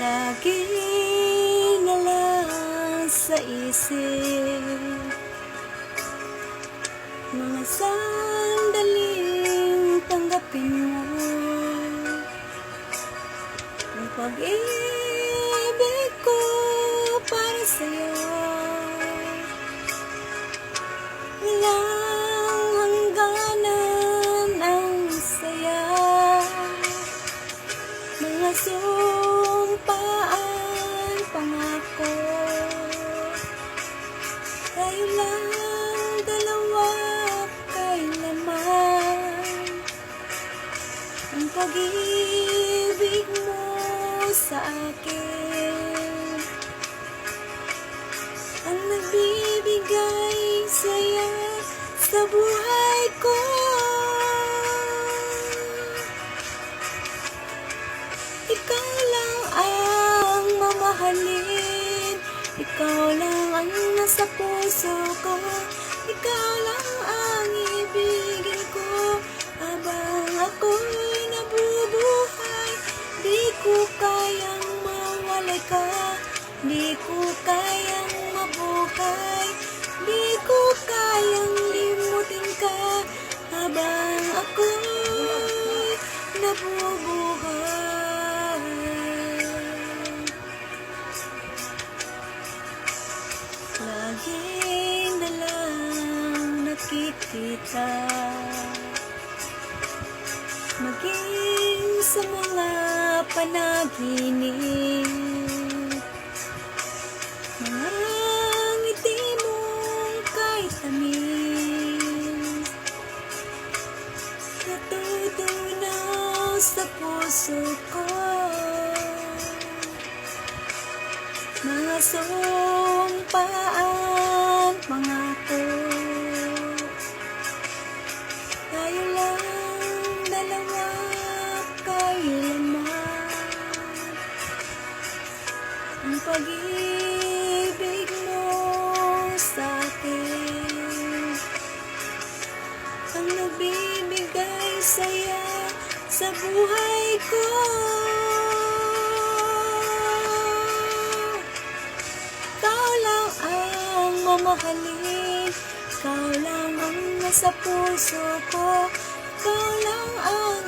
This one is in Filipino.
Lagi na lang sa isip mga sandaling tanggapin mo ang pag-ibig ko para sa'yo. Walang hangganan ang saya, mga sumpaan, pangako. Tayo lang dalawa kailanman, ang pag-ibig mo sa akin ang nagbibigay saya sa buhay ko. Ikaw lang ang mamahalin, ikaw lang ang nasa puso ko, ikaw lang ang ibigin ko habang ako'y nabubuhay. Di ko kayang mawalay ka, di ko kayang mabuhay, di ko kayang limutin ka habang ako'y nabubuhay. Lagi na lang nakikita, maging sa mga panaginip, mga ngiti mong kahit tamis, natutunaw sa puso ko, mga sumpaan, pangako. Tayo lang dalawa kailanman, ang pag-ibig mo sa akin ang nagbibigay saya sa buhay ko. Ikaw lang ang mamahalin, ikaw lang ang nasa puso ko, ikaw lang ang